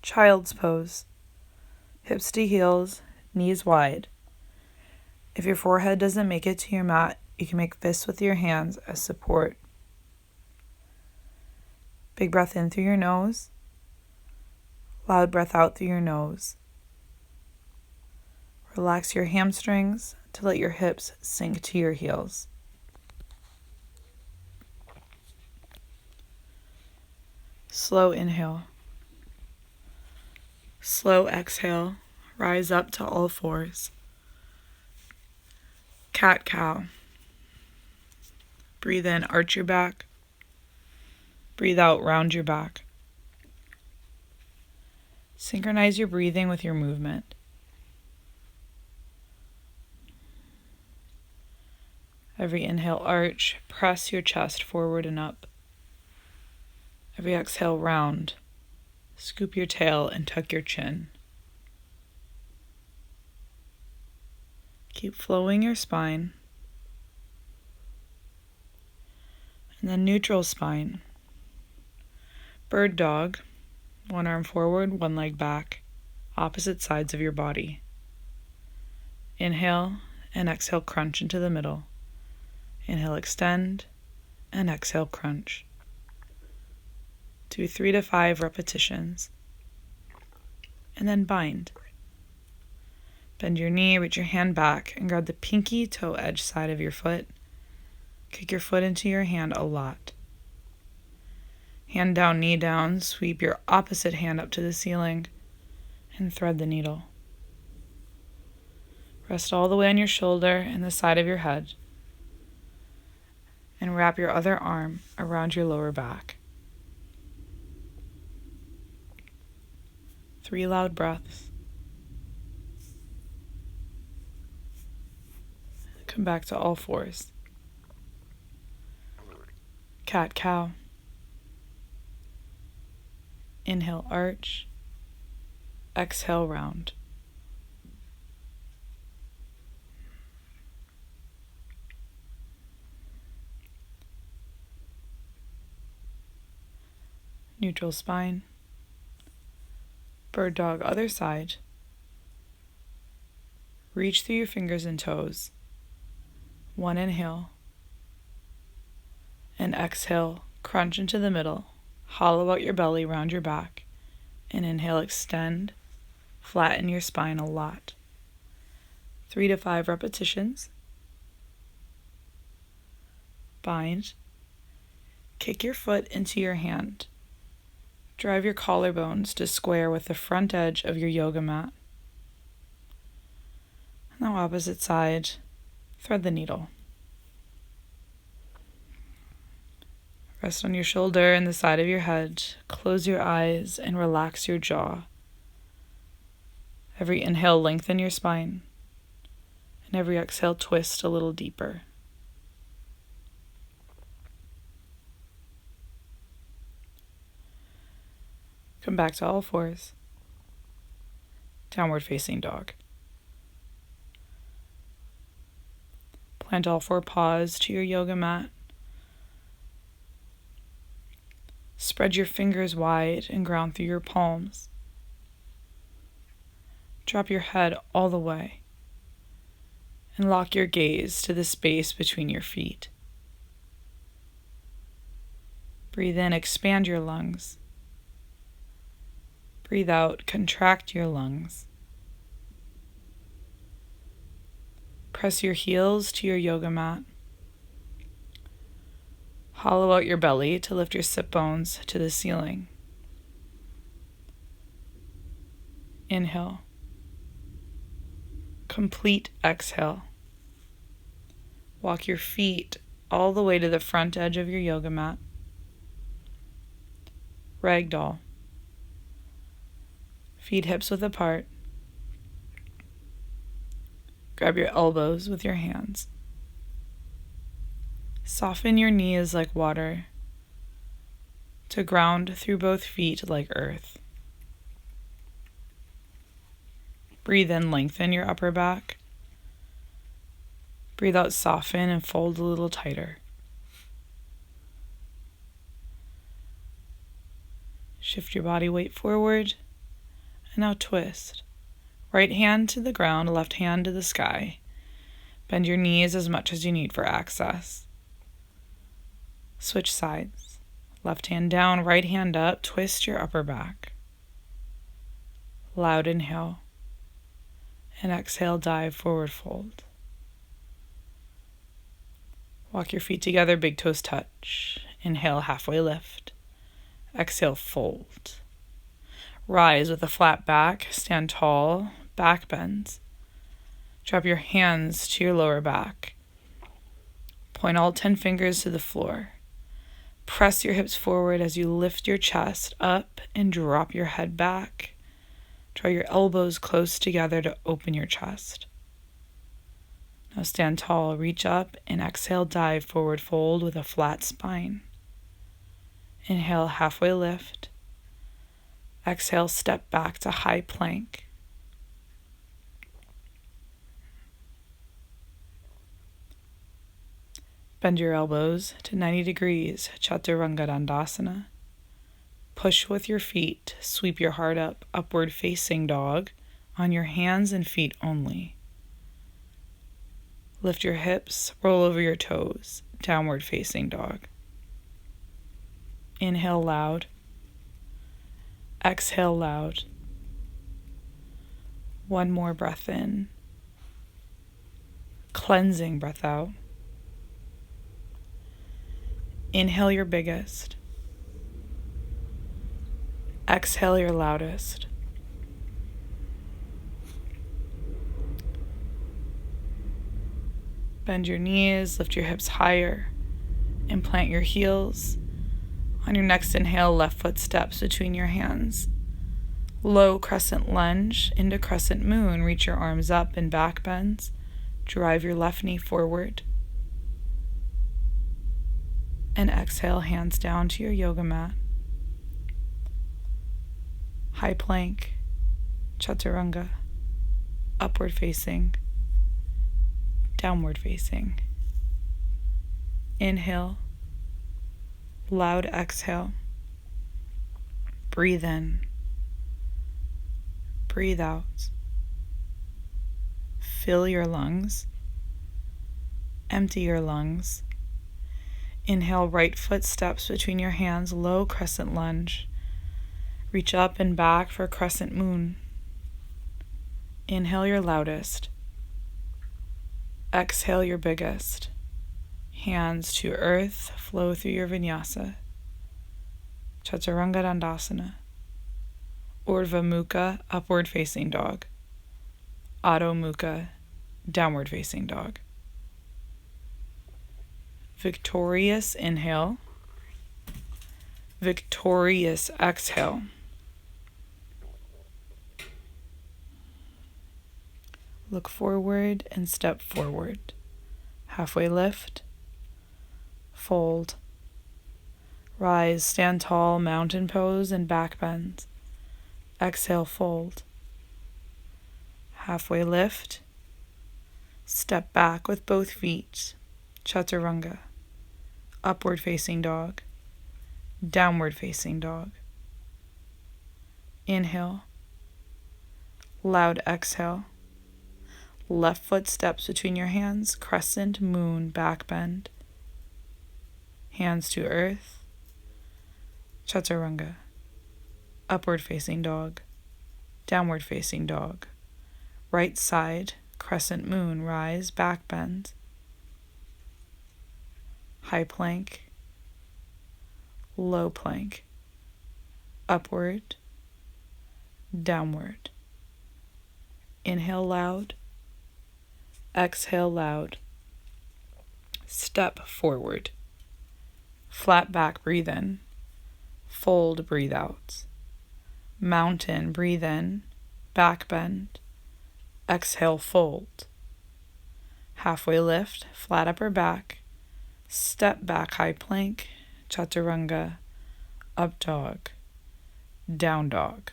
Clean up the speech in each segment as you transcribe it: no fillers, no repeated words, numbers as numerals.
Child's pose. Hips to heels, knees wide. If your forehead doesn't make it to your mat, you can make fists with your hands as support. Big breath in through your nose. Loud breath out through your nose. Relax your hamstrings to let your hips sink to your heels. Slow inhale. Slow exhale. Rise up to all fours. Cat-cow. Breathe in, arch your back. Breathe out, round your back. Synchronize your breathing with your movement. Every inhale, arch, press your chest forward and up. Every exhale, round. Scoop your tail and tuck your chin. Keep flowing your spine. And then neutral spine. Bird dog. One arm forward, one leg back. Opposite sides of your body. Inhale and exhale, crunch into the middle. Inhale, extend, and exhale, crunch. Do 3 to 5 repetitions. And then bind. Bend your knee, reach your hand back, and grab the pinky toe edge side of your foot. Kick your foot into your hand a lot. Hand down, knee down, sweep your opposite hand up to the ceiling, and thread the needle. Rest all the way on your shoulder and the side of your head. And wrap your other arm around your lower back. 3 loud breaths. Come back to all fours. Cat-cow. Inhale, arch. Exhale, round. Neutral spine. Bird dog, other side. Reach through your fingers and toes. 1 inhale. And exhale, crunch into the middle. Hollow out your belly, round your back. And inhale, extend. Flatten your spine a lot. 3 to 5 repetitions. Bind. Kick your foot into your hand. Drive your collarbones to square with the front edge of your yoga mat. Now opposite side, thread the needle. Rest on your shoulder and the side of your head. Close your eyes and relax your jaw. Every inhale, lengthen your spine. And every exhale, twist a little deeper. Come back to all fours. Downward facing dog. Plant all 4 paws to your yoga mat. Spread your fingers wide and ground through your palms. Drop your head all the way and lock your gaze to the space between your feet. Breathe in, expand your lungs. Breathe out, contract your lungs. Press your heels to your yoga mat. Hollow out your belly to lift your sit bones to the ceiling. Inhale. Complete exhale. Walk your feet all the way to the front edge of your yoga mat. Ragdoll. Feet hips width apart. Grab your elbows with your hands. Soften your knees like water to ground through both feet like earth. Breathe in, lengthen your upper back. Breathe out, soften and fold a little tighter. Shift your body weight forward And now twist. Right hand to the ground, left hand to the sky. Bend your knees as much as you need for access. Switch sides. Left hand down, right hand up. Twist your upper back. Loud inhale. And exhale, dive forward fold. Walk your feet together, big toes touch. Inhale, halfway lift. Exhale, fold. Rise with a flat back, stand tall, back bends. Drop your hands to your lower back. Point all 10 fingers to the floor. Press your hips forward as you lift your chest up and drop your head back. Draw your elbows close together to open your chest. Now stand tall, reach up, and exhale, dive forward fold with a flat spine. Inhale, halfway lift. Exhale, step back to high plank. Bend your elbows to 90 degrees, Chaturanga Dandasana. Push with your feet, sweep your heart up, upward facing dog, on your hands and feet only. Lift your hips, roll over your toes, downward facing dog. Inhale loud. Exhale loud. One more breath in. Cleansing breath out. Inhale your biggest. Exhale your loudest. Bend your knees, lift your hips higher, and plant your heels. On your next inhale, left foot steps between your hands. Low crescent lunge into crescent moon. Reach your arms up and back bends. Drive your left knee forward. And exhale, hands down to your yoga mat. High plank, chaturanga, upward facing, downward facing. Inhale, loud exhale. Breathe in, breathe out. Fill your lungs, empty your lungs. Inhale, right foot steps between your hands, low crescent lunge. Reach up and back for crescent moon. Inhale your loudest. Exhale your biggest. Hands to earth, flow through your vinyasa. Chaturanga Dandasana. Urdhva Mukha, upward facing dog. Adho Mukha, downward facing dog. Victorious inhale. Victorious exhale. Look forward and step forward. Halfway lift. Fold. Rise, stand tall, mountain pose and back bends. Exhale, fold. Halfway lift. Step back with both feet. Chaturanga. Upward facing dog. Downward facing dog. Inhale. Loud exhale. Left foot steps between your hands. Crescent moon back bend. Hands to earth. Chaturanga. Upward facing dog. Downward facing dog. Right side. Crescent moon. Rise. Back bend. High plank. Low plank. Upward. Downward. Inhale loud. Exhale loud. Step forward. Flat back, breathe in. Fold, breathe out. Mountain, breathe in. Back bend. Exhale, fold. Halfway lift, flat upper back. Step back, high plank. Chaturanga. Up dog. Down dog.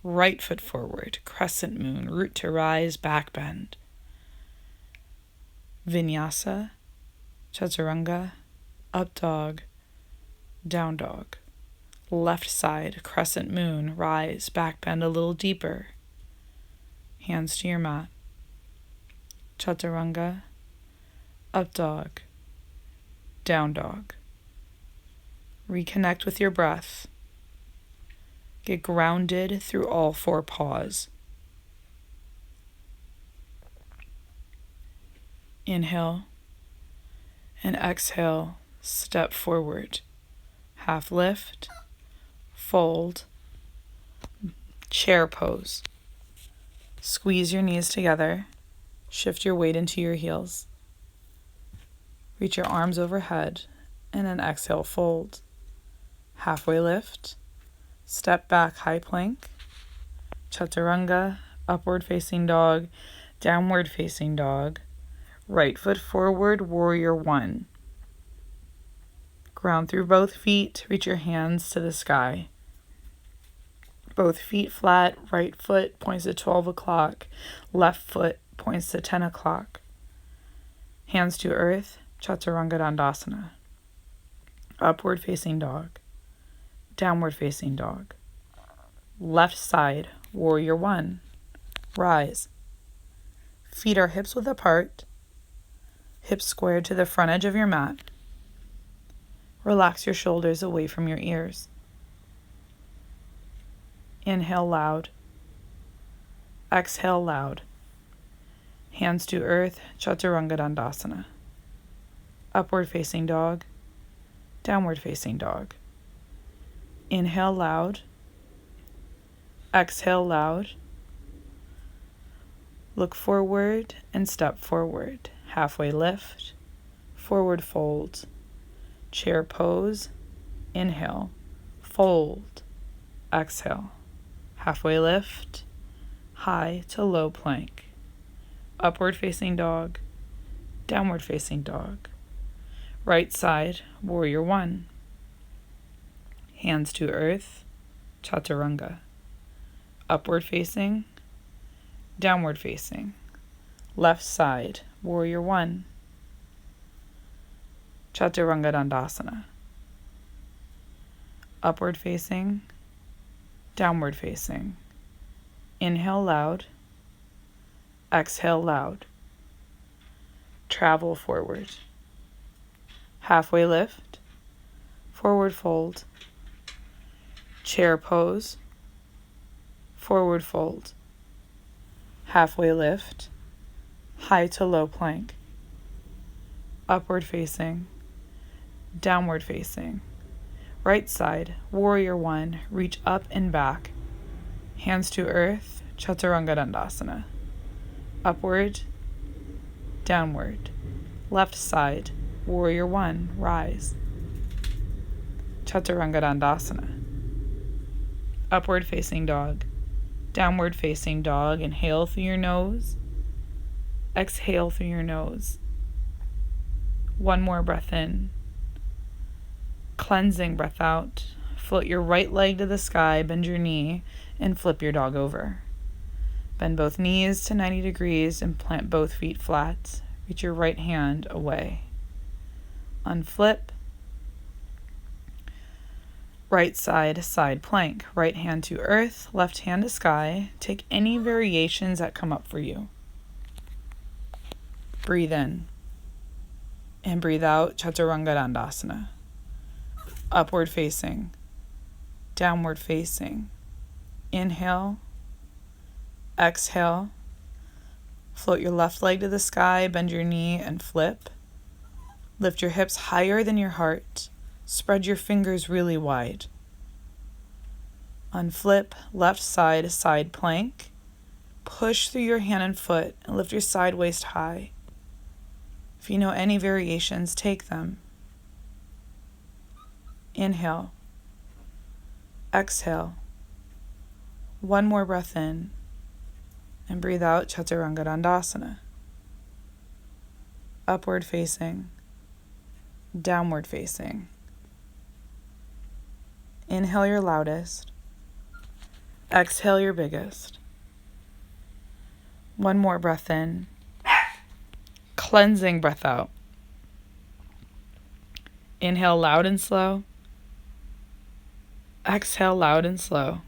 Right foot forward, crescent moon, root to rise, back bend. Vinyasa, chaturanga, up dog, down dog. Left side, crescent moon, rise, back bend a little deeper. Hands to your mat. Chaturanga, up dog, down dog. Reconnect with your breath. Get grounded through all 4 paws. Inhale and exhale, step forward. Half lift, fold, chair pose. Squeeze your knees together. Shift your weight into your heels. Reach your arms overhead and then exhale, fold. Halfway lift, step back, high plank, chaturanga, upward facing dog, downward facing dog, right foot forward, warrior 1. Ground through both feet, reach your hands to the sky. Both feet flat, right foot points to 12 o'clock, left foot points to 10 o'clock. Hands to earth, chaturanga dandasana. Upward facing dog, downward facing dog. Left side, warrior 1. Rise. Feet are hips width apart, hips squared to the front edge of your mat. Relax your shoulders away from your ears. Inhale loud. Exhale loud. Hands to earth, chaturanga dandasana. Upward facing dog, downward facing dog. Inhale loud. Exhale loud. Look forward and step forward. Halfway lift, forward fold. Chair pose, inhale, fold, exhale. Halfway lift, high to low plank. Upward facing dog, downward facing dog. Right side, warrior 1. Hands to earth, chaturanga. Upward facing, downward facing. Left side, warrior 1. Chaturanga dandasana. Upward facing, downward facing. Inhale loud. Exhale loud. Travel forward. Halfway lift. Forward fold. Chair pose. Forward fold. Halfway lift. High to low plank. Upward facing. Downward facing. Right side, warrior 1, reach up and back. Hands to earth, chaturanga dandasana. Upward, downward. Left side, warrior 1, rise. Chaturanga dandasana. Upward facing dog. Downward facing dog. Inhale through your nose. Exhale through your nose. One more breath in. Cleansing breath out. Float your right leg to the sky, bend your knee, and flip your dog over. Bend both knees to 90 degrees and plant both feet flat. Reach your right hand away. Unflip. Right side, side plank. Right hand to earth, left hand to sky. Take any variations that come up for you. Breathe in. And breathe out, chaturanga dandasana. Upward facing. Downward facing. Inhale. Exhale. Float your left leg to the sky, bend your knee and flip. Lift your hips higher than your heart. Spread your fingers really wide. Unflip, left side, side plank. Push through your hand and foot and lift your side waist high. If you know any variations, take them. Inhale. Exhale. One more breath in. And breathe out, chaturanga dandasana. Upward facing. Downward facing. Inhale your loudest. Exhale your biggest. One more breath in. Cleansing breath out. Inhale loud and slow. Exhale loud and slow.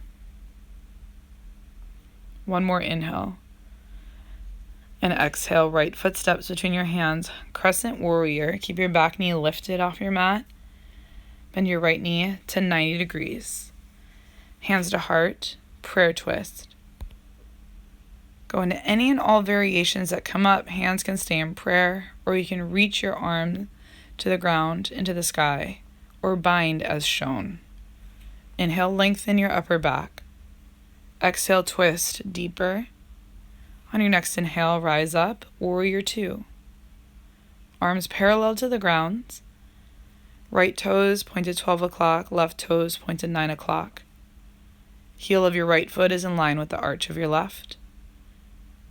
One more inhale. And exhale, right foot steps between your hands. Crescent warrior. Keep your back knee lifted off your mat. Bend your right knee to 90 degrees. Hands to heart, prayer twist. Go into any and all variations that come up. Hands can stay in prayer, or you can reach your arm to the ground, into the sky, or bind as shown. Inhale, lengthen your upper back. Exhale, twist deeper. On your next inhale, rise up, warrior two. Arms parallel to the ground. Right toes point to 12 o'clock, left toes point to 9 o'clock. Heel of your right foot is in line with the arch of your left.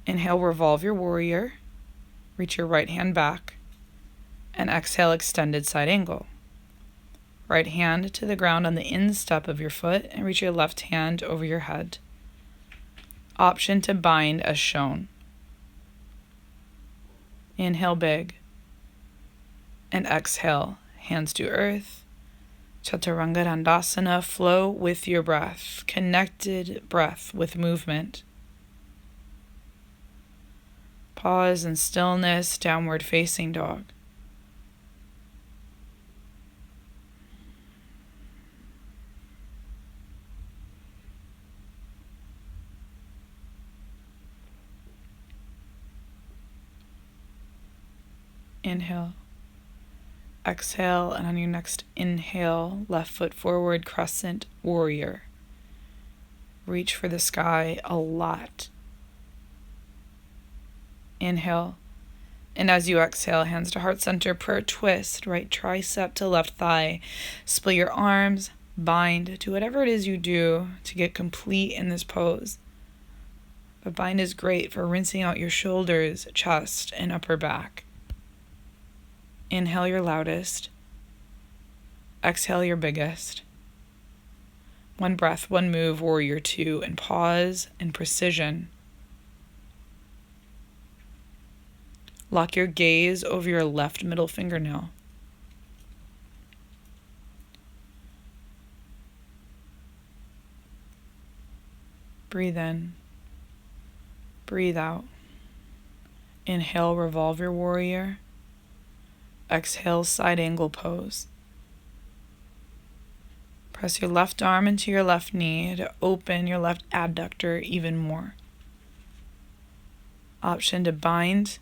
Inhale, revolve your warrior. Reach your right hand back. And exhale, extended side angle. Right hand to the ground on the instep of your foot and reach your left hand over your head. Option to bind as shown. Inhale big. And exhale, hands to earth. Chaturanga Dandasana, flow with your breath. Connected breath with movement. Pause in stillness, downward facing dog. Inhale. Exhale, and on your next inhale, left foot forward, crescent warrior. Reach for the sky a lot. Inhale. And as you exhale, hands to heart center, prayer twist, right tricep to left thigh. Split your arms, bind, do whatever it is you do to get complete in this pose. But bind is great for rinsing out your shoulders, chest, and upper back. Inhale your loudest. Exhale your biggest. One breath, one move, warrior two, and pause and precision. Lock your gaze over your left middle fingernail. Breathe in. Breathe out. Inhale, revolve your warrior. Exhale, side angle pose. Press your left arm into your left knee to open your left adductor even more. Option to bind.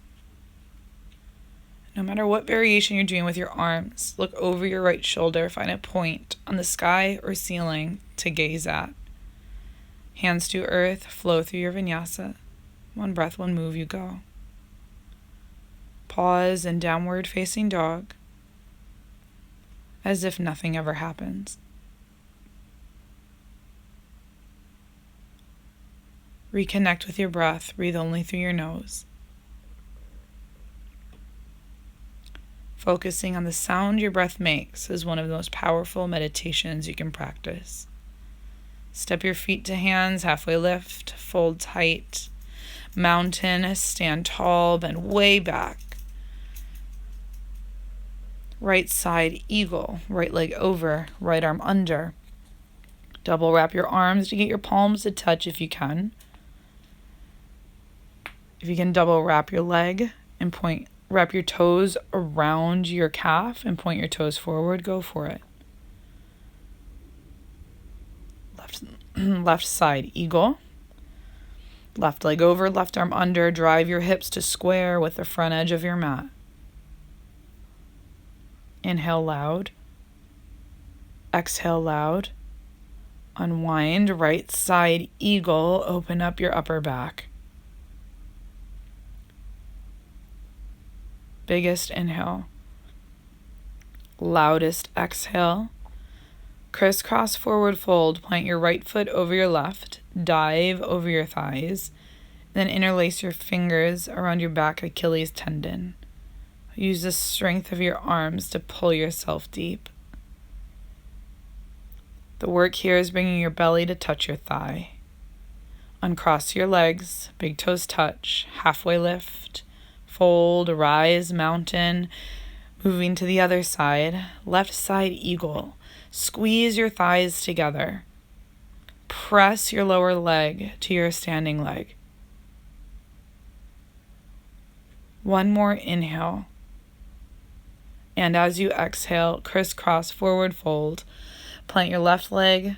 No matter what variation you're doing with your arms, look over your right shoulder, find a point on the sky or ceiling to gaze at. Hands to earth, flow through your vinyasa. One breath, one move, you go. Pause in downward facing dog, as if nothing ever happens. Reconnect with your breath. Breathe only through your nose. Focusing on the sound your breath makes is one of the most powerful meditations you can practice. Step your feet to hands, halfway lift, fold tight. Mountain, stand tall, bend way back. Right side eagle, right leg over, right arm under. Double wrap your arms to get your palms to touch if you can. If you can double wrap your leg and wrap your toes around your calf and point your toes forward, go for it. Left side eagle. Left leg over, left arm under. Drive your hips to square with the front edge of your mat. Inhale loud. Exhale loud. Unwind, right side eagle. Open up your upper back. Biggest inhale. Loudest exhale. Crisscross forward fold. Plant your right foot over your left. Dive over your thighs. Then interlace your fingers around your back Achilles tendon. Use the strength of your arms to pull yourself deep. The work here is bringing your belly to touch your thigh. Uncross your legs, big toes touch, halfway lift, fold, rise, mountain, moving to the other side, left side eagle. Squeeze your thighs together. Press your lower leg to your standing leg. One more inhale. And as you exhale, crisscross forward fold. Plant your left leg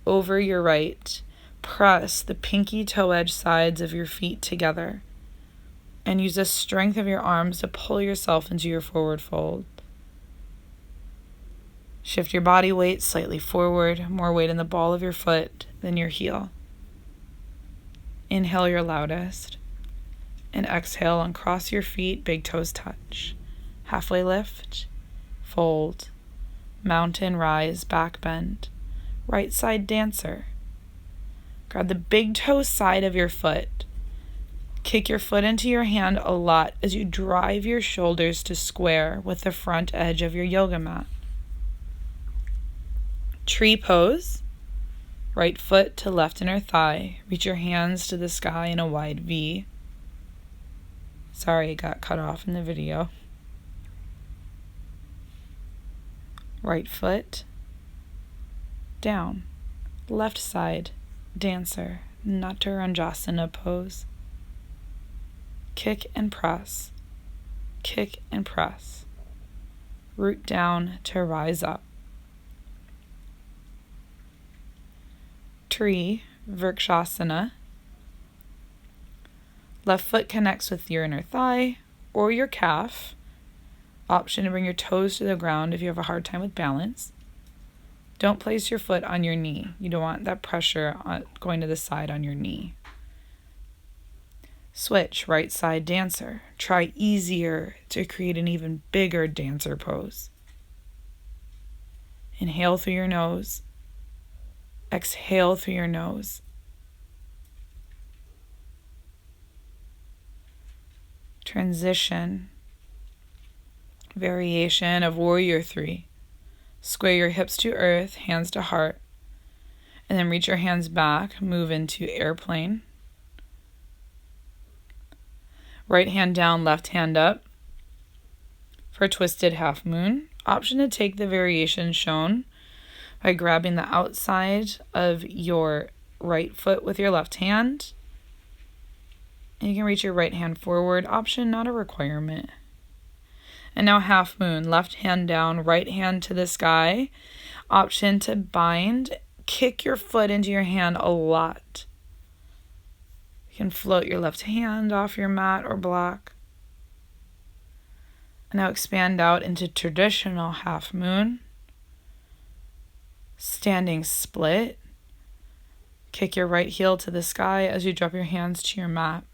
over your right. Press the pinky toe edge sides of your feet together. And use the strength of your arms to pull yourself into your forward fold. Shift your body weight slightly forward, more weight in the ball of your foot than your heel. Inhale your loudest. And exhale, uncross your feet, big toes touch. Halfway lift, fold, mountain rise, back bend, right side dancer. Grab the big toe side of your foot. Kick your foot into your hand a lot as you drive your shoulders to square with the front edge of your yoga mat. Tree pose. Right foot to left inner thigh. Reach your hands to the sky in a wide V. Sorry, it got cut off in the video. Right foot down. Left side dancer. Natarajanasana pose. Kick and press. Kick and press. Root down to rise up. Tree, Vrikshasana. Left foot connects with your inner thigh or your calf. Option to bring your toes to the ground if you have a hard time with balance. Don't place your foot on your knee. You don't want that pressure going to the side on your knee. Switch, right side dancer. Try easier to create an even bigger dancer pose. Inhale through your nose. Exhale through your nose. Transition. Variation of Warrior 3. Square your hips to earth, hands to heart. And then reach your hands back, move into airplane. Right hand down, left hand up. For a twisted half moon, option to take the variation shown by grabbing the outside of your right foot with your left hand. And you can reach your right hand forward, option not a requirement. And now half moon, left hand down, right hand to the sky. Option to bind, kick your foot into your hand a lot. You can float your left hand off your mat or block. And now expand out into traditional half moon. Standing split. Kick your right heel to the sky as you drop your hands to your mat.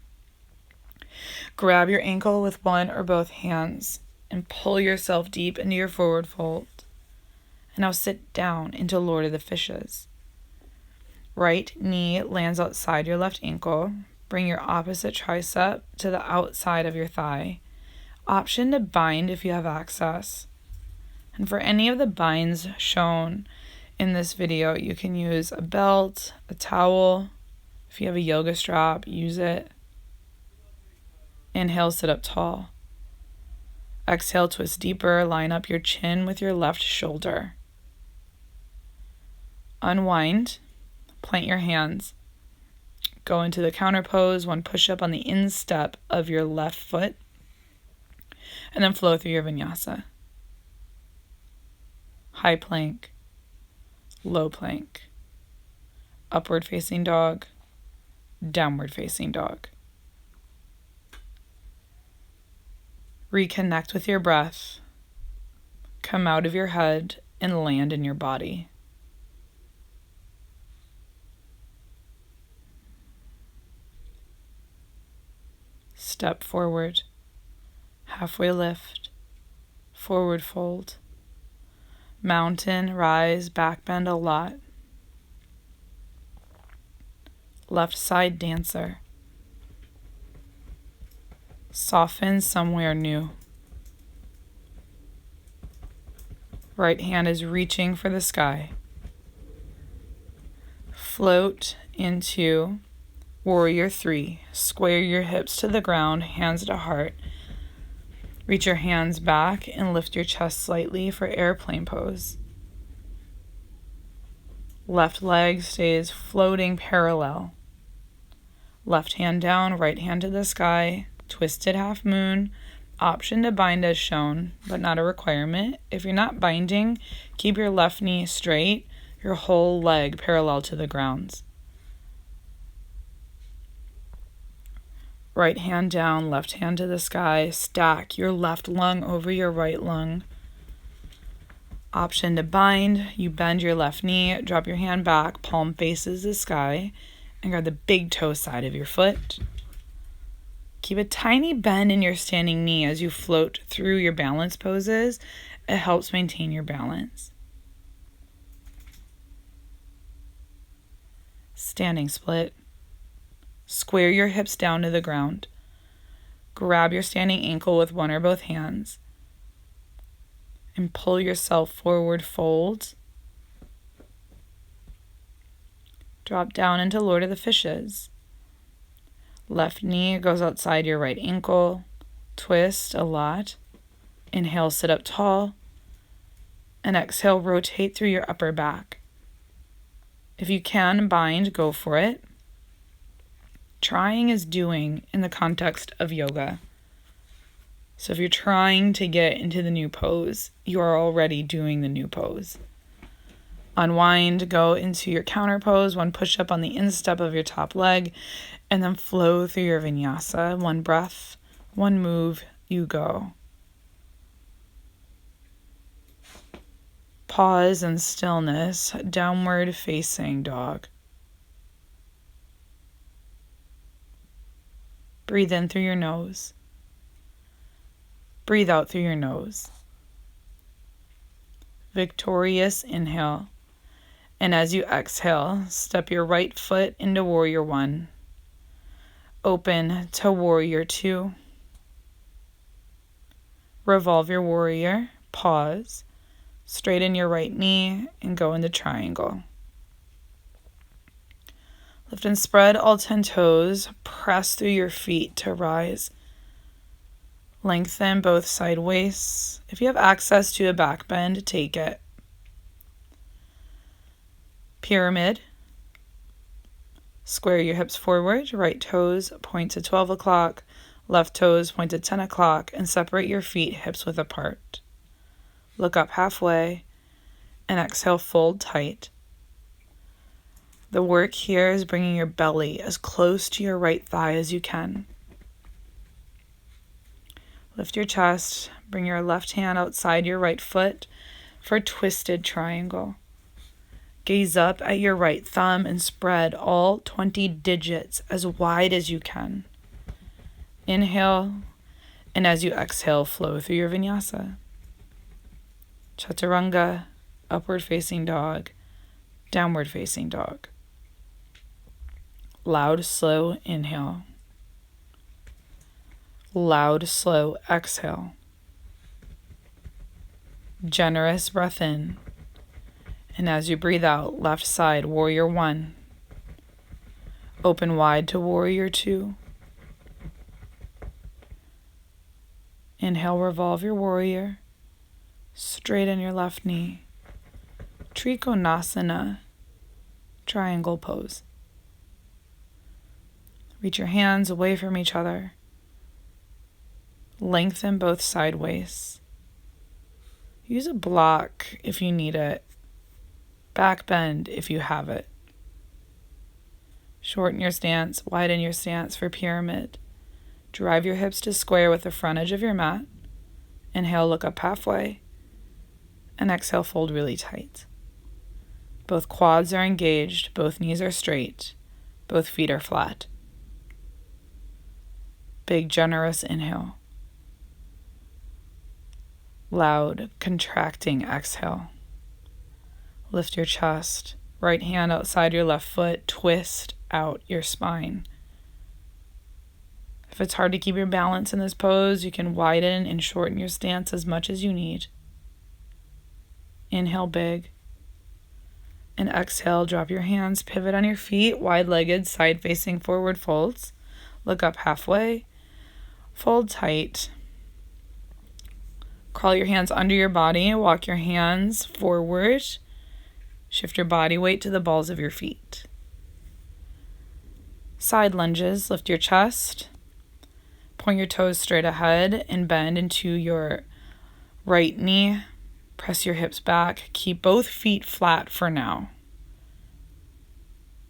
Grab your ankle with one or both hands and pull yourself deep into your forward fold. And now sit down into Lord of the Fishes. Right knee lands outside your left ankle. Bring your opposite tricep to the outside of your thigh. Option to bind if you have access. And for any of the binds shown in this video, you can use a belt, a towel. If you have a yoga strap, use it. Inhale, sit up tall. Exhale, twist deeper. Line up your chin with your left shoulder. Unwind. Plant your hands. Go into the counter pose, one push-up on the instep of your left foot. And then flow through your vinyasa. High plank. Low plank. Upward facing dog. Downward facing dog. Reconnect with your breath. Come out of your head and land in your body. Step forward. Halfway lift. Forward fold. Mountain, rise, back bend a lot. Left side dancer. Soften somewhere new. Right hand is reaching for the sky. Float into Warrior 3. Square your hips to the ground, hands to heart. Reach your hands back and lift your chest slightly for airplane pose. Left leg stays floating parallel. Left hand down, right hand to the sky, twisted half moon. Option to bind as shown, but not a requirement. If you're not binding, keep your left knee straight, your whole leg parallel to the ground. Right hand down, left hand to the sky. Stack your left lung over your right lung. Option to bind, you bend your left knee, drop your hand back, palm faces the sky, and grab the big toe side of your foot. Keep a tiny bend in your standing knee as you float through your balance poses. It helps maintain your balance. Standing split. Square your hips down to the ground. Grab your standing ankle with one or both hands. And pull yourself forward, fold. Drop down into Lord of the Fishes. Left knee goes outside your right ankle. Twist a lot. Inhale, sit up tall. And exhale, rotate through your upper back. If you can bind, go for it. Trying is doing in the context of yoga. So if you're trying to get into the new pose, you are already doing the new pose. Unwind, go into your counter pose, one push-up on the instep of your top leg, and then flow through your vinyasa. One breath, one move, you go. Pause and stillness, downward facing dog. Breathe in through your nose. Breathe out through your nose. Victorious inhale. And as you exhale, step your right foot into warrior one. Open to warrior two. Revolve your warrior. Pause. Straighten your right knee and go into triangle. Lift and spread all 10 toes. Press through your feet to rise. Lengthen both side waists. If you have access to a back bend, take it. Pyramid. Square your hips forward. Right toes point to 12 o'clock. Left toes point to 10 o'clock. And separate your feet hips width apart. Look up halfway. And exhale, fold tight. The work here is bringing your belly as close to your right thigh as you can. Lift your chest. Bring your left hand outside your right foot for a twisted triangle. Gaze up at your right thumb and spread all 20 digits as wide as you can. Inhale, and as you exhale, flow through your vinyasa. Chaturanga, upward facing dog, downward facing dog. Loud, slow inhale. Loud, slow exhale. Generous breath in. And as you breathe out, left side, warrior one. Open wide to warrior two. Inhale, revolve your warrior. Straighten your left knee. Trikonasana, triangle pose. Reach your hands away from each other. Lengthen both side waists. Use a block if you need it. Back bend if you have it. Shorten your stance, widen your stance for pyramid. Drive your hips to square with the front edge of your mat. Inhale, look up halfway. And exhale, fold really tight. Both quads are engaged, both knees are straight, both feet are flat. Big, generous inhale. Loud, contracting exhale. Lift your chest. Right hand outside your left foot. Twist out your spine. If it's hard to keep your balance in this pose, you can widen and shorten your stance as much as you need. Inhale big. And exhale, drop your hands, pivot on your feet, wide-legged, side-facing forward folds. Look up halfway. Fold tight. Crawl your hands under your body. Walk your hands forward. Shift your body weight to the balls of your feet. Side lunges, lift your chest, point your toes straight ahead and bend into your right knee. Press your hips back. Keep both feet flat for now.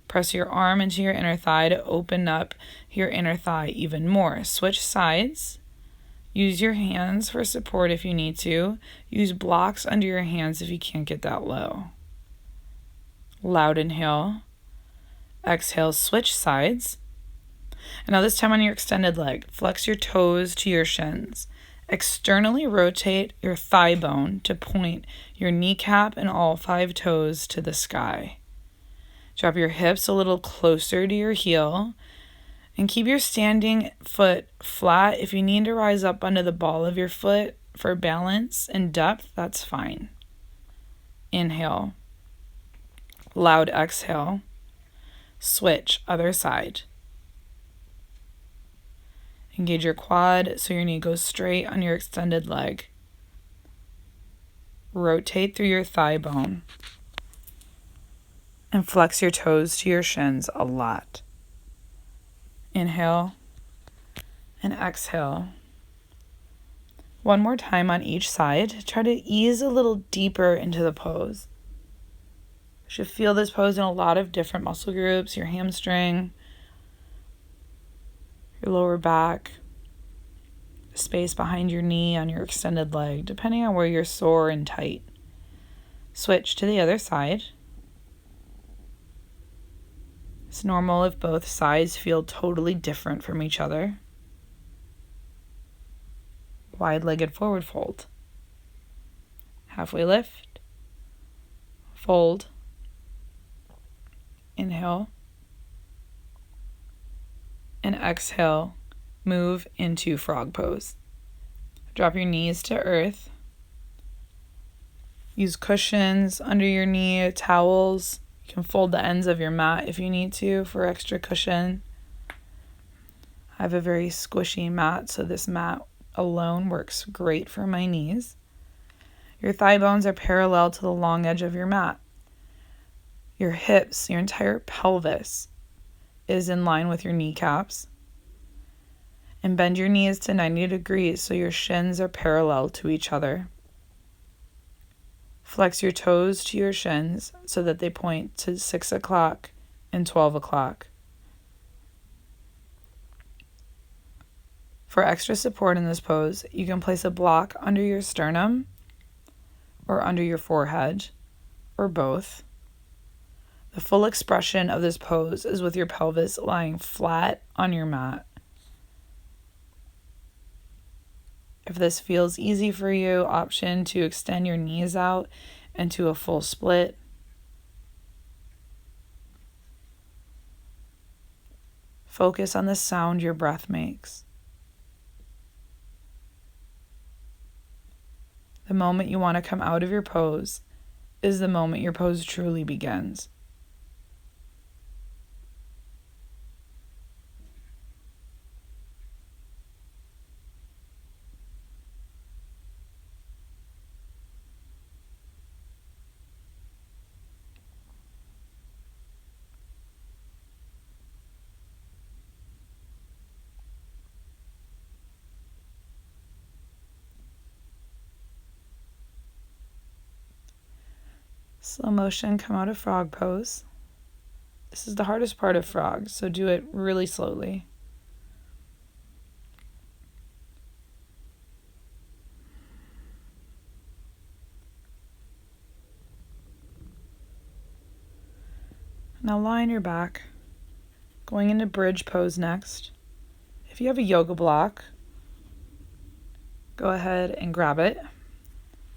Press your arm into your inner thigh to open up your inner thigh even more. Switch sides. Use your hands for support if you need to. Use blocks under your hands if you can't get that low. Loud inhale. Exhale, switch sides. And now this time on your extended leg, flex your toes to your shins. Externally rotate your thigh bone to point your kneecap and all 5 toes to the sky. Drop your hips a little closer to your heel and keep your standing foot flat. If you need to rise up onto the ball of your foot for balance and depth, that's fine. Inhale. Loud exhale. Switch, other side. Engage your quad so your knee goes straight on your extended leg. Rotate through your thigh bone. And flex your toes to your shins a lot. Inhale and exhale. One more time on each side. Try to ease a little deeper into the pose. You should feel this pose in a lot of different muscle groups, your hamstring, your lower back, the space behind your knee on your extended leg, depending on where you're sore and tight. Switch to the other side. It's normal if both sides feel totally different from each other. Wide-legged forward fold. Halfway lift. Fold. Inhale. And exhale. Move into frog pose. Drop your knees to earth. Use cushions under your knee, towels. You can fold the ends of your mat if you need to for extra cushion. I have a very squishy mat, so this mat alone works great for my knees. Your thigh bones are parallel to the long edge of your mat. Your hips, your entire pelvis is in line with your kneecaps. And bend your knees to 90 degrees so your shins are parallel to each other. Flex your toes to your shins so that they point to 6 o'clock and 12 o'clock. For extra support in this pose, you can place a block under your sternum or under your forehead, or both. The full expression of this pose is with your pelvis lying flat on your mat. If this feels easy for you, option to extend your knees out into a full split. Focus on the sound your breath makes. The moment you want to come out of your pose is the moment your pose truly begins. Slow motion, come out of frog pose. This is the hardest part of frog, so do it really slowly. Now lie on your back, going into bridge pose next. If you have a yoga block, go ahead and grab it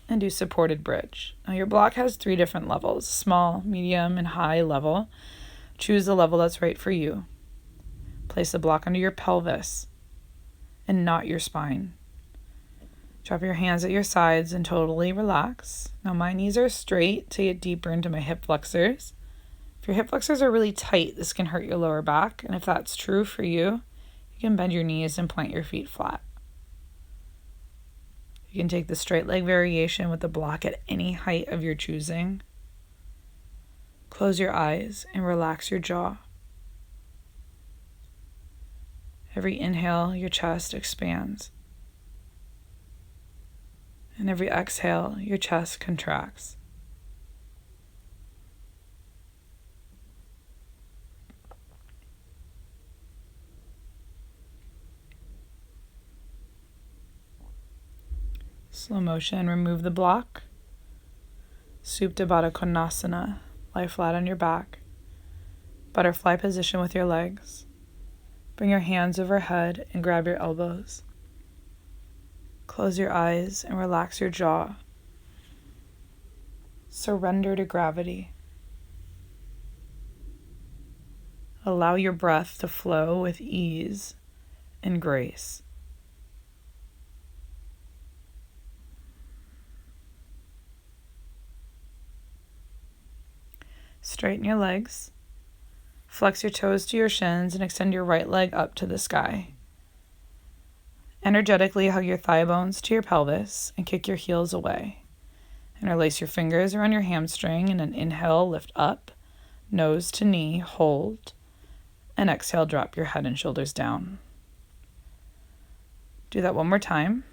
and do supported bridge. Now your block has 3 different levels: small, medium, and high level. Choose the level that's right for you. Place the block under your pelvis and not your spine. Drop your hands at your sides and totally relax. Now my knees are straight to get deeper into my hip flexors. If your hip flexors are really tight, this can hurt your lower back, and if that's true for you, you can bend your knees and plant your feet flat. You can take the straight leg variation with the block at any height of your choosing. Close your eyes and relax your jaw. Every inhale, your chest expands. And every exhale, your chest contracts. Slow motion, remove the block. Supta Baddha Konasana, lie flat on your back. Butterfly position with your legs. Bring your hands overhead and grab your elbows. Close your eyes and relax your jaw. Surrender to gravity. Allow your breath to flow with ease and grace. Straighten your legs. Flex your toes to your shins and extend your right leg up to the sky. Energetically hug your thigh bones to your pelvis and kick your heels away. Interlace your fingers around your hamstring and an inhale, lift up, nose to knee, hold, and exhale, drop your head and shoulders down. Do that one more time.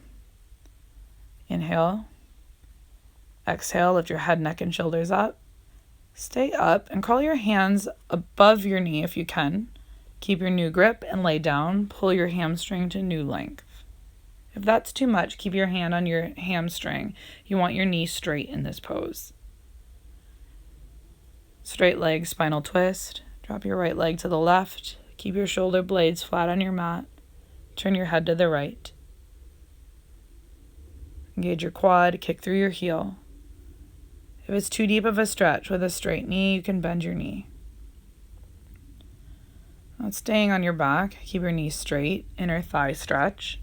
Inhale. Exhale, lift your head, neck, and shoulders up. Stay up and curl your hands above your knee if you can. Keep your new grip and lay down. Pull your hamstring to new length. If that's too much, keep your hand on your hamstring. You want your knee straight in this pose. Straight leg, spinal twist. Drop your right leg to the left. Keep your shoulder blades flat on your mat. Turn your head to the right. Engage your quad, kick through your heel. If it's too deep of a stretch with a straight knee, you can bend your knee. Now staying on your back, keep your knees straight, inner thigh stretch.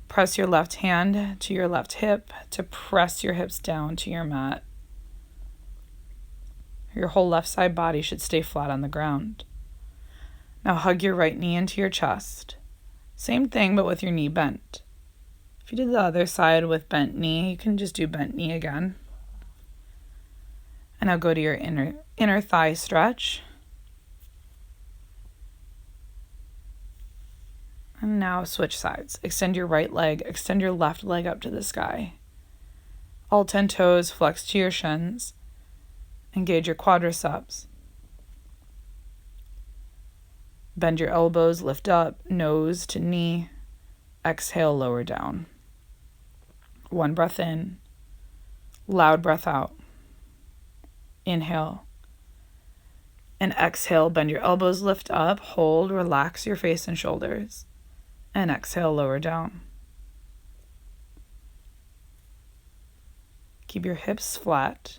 Press your left hand to your left hip to press your hips down to your mat. Your whole left side body should stay flat on the ground. Now hug your right knee into your chest. Same thing, but with your knee bent. If you did the other side with bent knee, you can just do bent knee again. And now go to your inner thigh stretch. And now switch sides. Extend your right leg, extend your left leg up to the sky. All 10 toes flex to your shins. Engage your quadriceps. Bend your elbows, lift up, nose to knee. Exhale, lower down. One breath in. Loud breath out. Inhale. And exhale, bend your elbows, lift up, hold, relax your face and shoulders. And exhale, lower down. Keep your hips flat.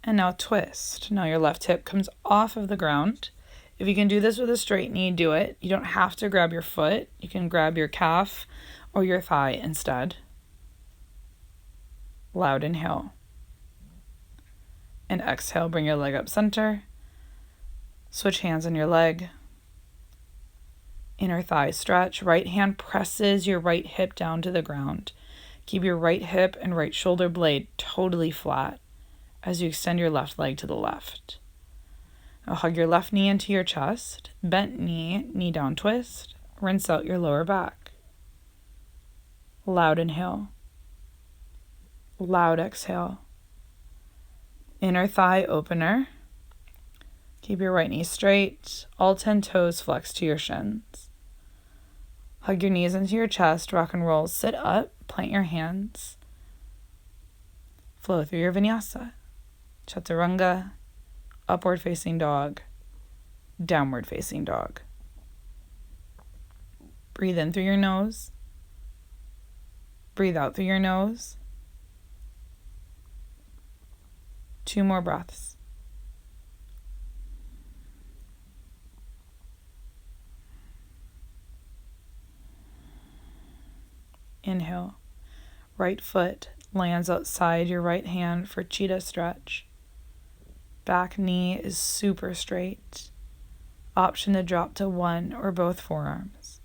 And now twist. Now your left hip comes off of the ground. If you can do this with a straight knee, do it. You don't have to grab your foot. You can grab your calf or your thigh instead. Loud inhale. And exhale, bring your leg up center. Switch hands on your leg. Inner thigh stretch. Right hand presses your right hip down to the ground. Keep your right hip and right shoulder blade totally flat as you extend your left leg to the left. Now hug your left knee into your chest. Bent knee, knee down twist. Rinse out your lower back. Loud inhale. Loud exhale. Inner thigh opener. Keep your right knee straight. All 10 toes flex to your shins. Hug your knees into your chest. Rock and roll. Sit up. Plant your hands. Flow through your vinyasa. Chaturanga. Upward facing dog. Downward facing dog. Breathe in through your nose. Breathe out through your nose. 2 more breaths. Inhale. Right foot lands outside your right hand for cheetah stretch. Back knee is super straight. Option to drop to one or both forearms.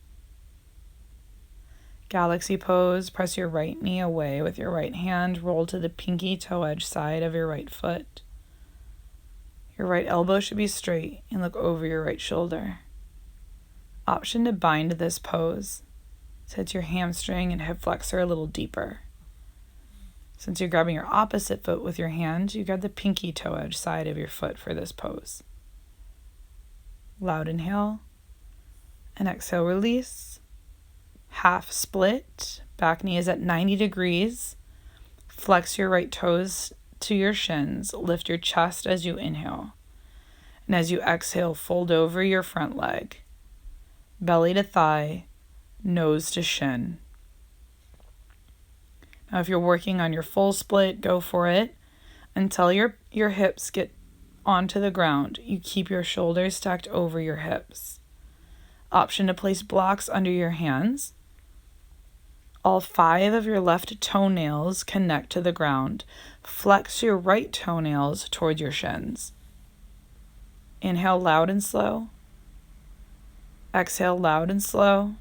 Galaxy pose, press your right knee away with your right hand, roll to the pinky toe edge side of your right foot. Your right elbow should be straight and look over your right shoulder. Option to bind this pose. Set your hamstring and hip flexor a little deeper. Since you're grabbing your opposite foot with your hand, you grab the pinky toe edge side of your foot for this pose. Loud inhale and exhale, release. Half split, back knee is at 90 degrees. Flex your right toes to your shins. Lift your chest as you inhale. And as you exhale, fold over your front leg. Belly to thigh, nose to shin. Now if you're working on your full split, go for it. Until your hips get onto the ground, you keep your shoulders stacked over your hips. Option to place blocks under your hands. All 5 of your left toenails connect to the ground. Flex your right toenails towards your shins. Inhale loud and slow. Exhale loud and slow.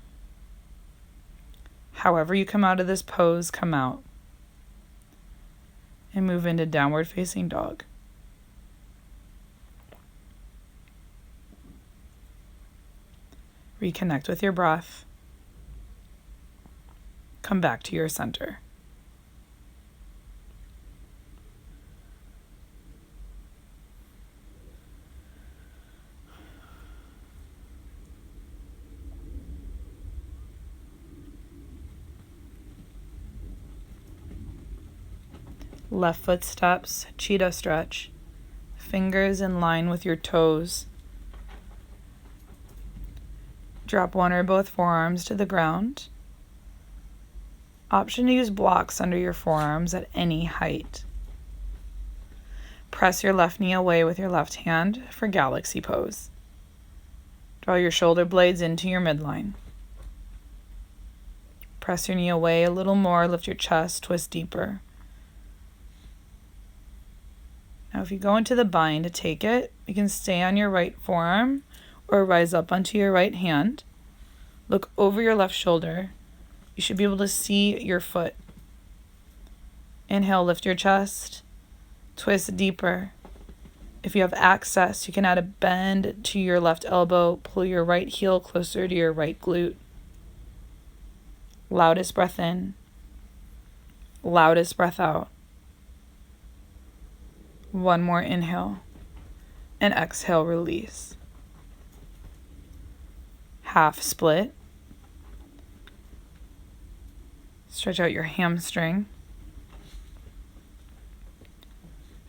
However you come out of this pose, come out. And move into downward facing dog. Reconnect with your breath. Come back to your center. Left foot steps, cheetah stretch. Fingers in line with your toes. Drop one or both forearms to the ground. Option to use blocks under your forearms at any height. Press your left knee away with your left hand for galaxy pose. Draw your shoulder blades into your midline. Press your knee away a little more, lift your chest, twist deeper. Now if you go into the bind to take it, you can stay on your right forearm or rise up onto your right hand. Look over your left shoulder. You should be able to see your foot. Inhale, lift your chest, twist deeper. If you have access, you can add a bend to your left elbow, pull your right heel closer to your right glute. Loudest breath in, loudest breath out. One more inhale, and exhale, release. Half split. Stretch out your hamstring.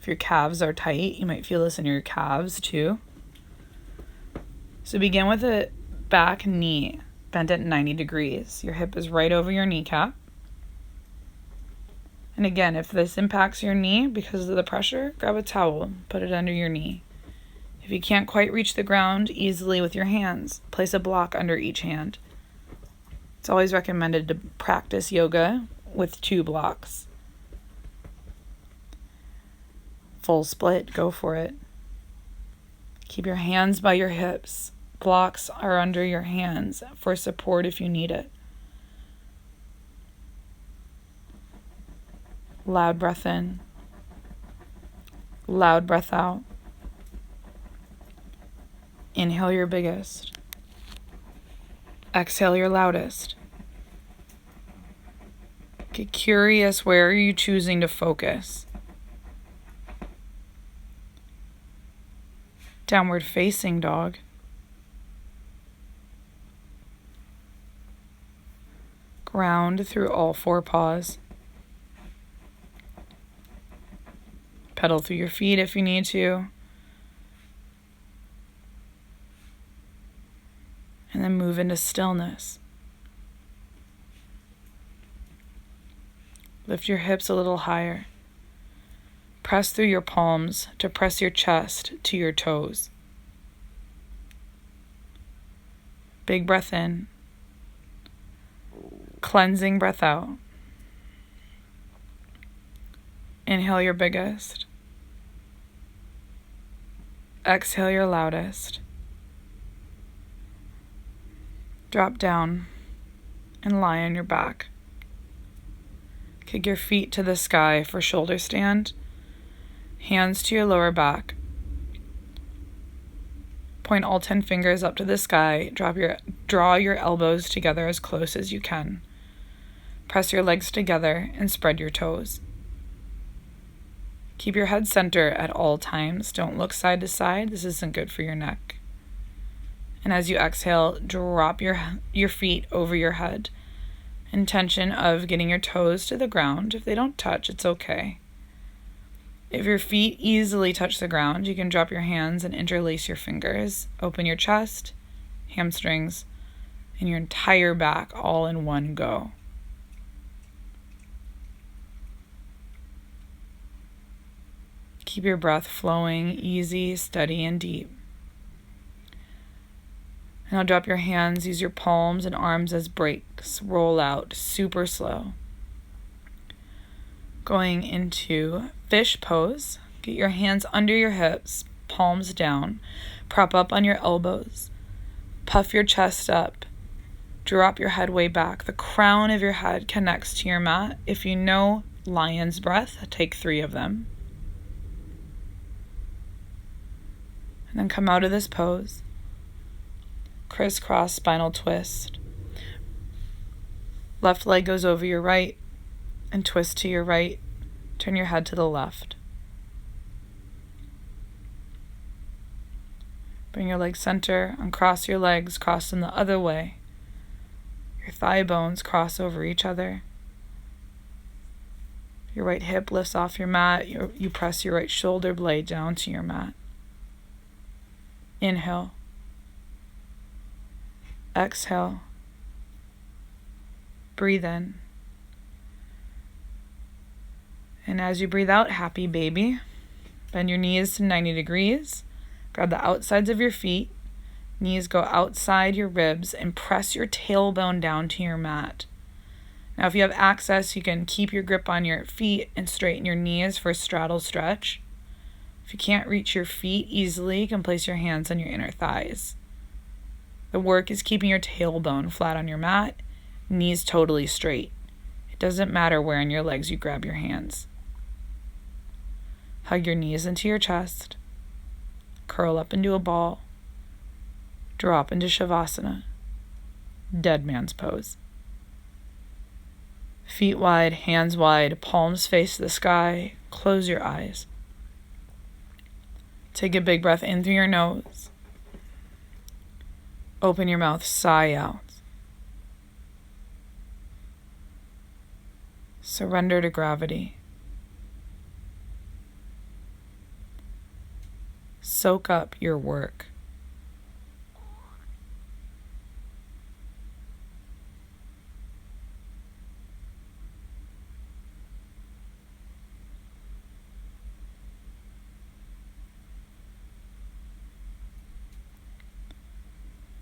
If your calves are tight, you might feel this in your calves too. So begin with the back knee bent at 90 degrees. Your hip is right over your kneecap. And again, if this impacts your knee because of the pressure, grab a towel, put it under your knee. If you can't quite reach the ground easily with your hands, place a block under each hand. It's always recommended to practice yoga with 2 blocks. Full split, go for it. Keep your hands by your hips. Blocks are under your hands for support if you need it. Loud breath in. Loud breath out. Inhale your biggest. Exhale your loudest. Get curious, where are you choosing to focus? Downward facing dog. Ground through all 4 paws. Pedal through your feet if you need to. And then move into stillness. Lift your hips a little higher. Press through your palms to press your chest to your toes. Big breath in. Cleansing breath out. Inhale your biggest. Exhale your loudest. Drop down and lie on your back. Kick your feet to the sky for shoulder stand. Hands to your lower back. Point all 10 fingers up to the sky. Draw your elbows together as close as you can. Press your legs together and spread your toes. Keep your head center at all times. Don't look side to side. This isn't good for your neck. And as you exhale, drop your feet over your head. Intention of getting your toes to the ground. If they don't touch, it's okay. If your feet easily touch the ground, you can drop your hands and interlace your fingers. Open your chest, hamstrings, and your entire back all in one go. Keep your breath flowing, easy, steady, and deep. And I'll drop your hands, use your palms and arms as brakes. Roll out super slow. Going into fish pose. Get your hands under your hips, palms down. Prop up on your elbows. Puff your chest up. Drop your head way back. The crown of your head connects to your mat. If you know lion's breath, take 3 of them. And then come out of this pose. Crisscross spinal twist. Left leg goes over your right and twist to your right. Turn your head to the left. Bring your legs center, uncross your legs, cross them the other way. Your thigh bones cross over each other. Your right hip lifts off your mat. You press your right shoulder blade down to your mat. Inhale. Exhale. Breathe in. And as you breathe out, happy baby. Bend your knees to 90 degrees. Grab the outsides of your feet. Knees go outside your ribs and press your tailbone down to your mat. Now, if you have access, you can keep your grip on your feet and straighten your knees for a straddle stretch. If you can't reach your feet easily, you can place your hands on your inner thighs. The work is keeping your tailbone flat on your mat, knees totally straight. It doesn't matter where in your legs you grab your hands. Hug your knees into your chest. Curl up into a ball. Drop into Shavasana. Dead man's pose. Feet wide, hands wide, palms face the sky. Close your eyes. Take a big breath in through your nose. Open your mouth, sigh out. Surrender to gravity. Soak up your work.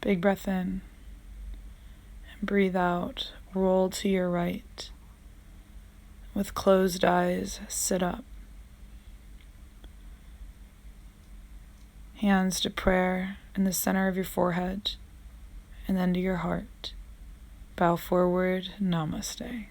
Big breath in and breathe out. Roll to your right. With closed eyes, sit up. Hands to prayer in the center of your forehead and then to your heart. Bow forward, namaste.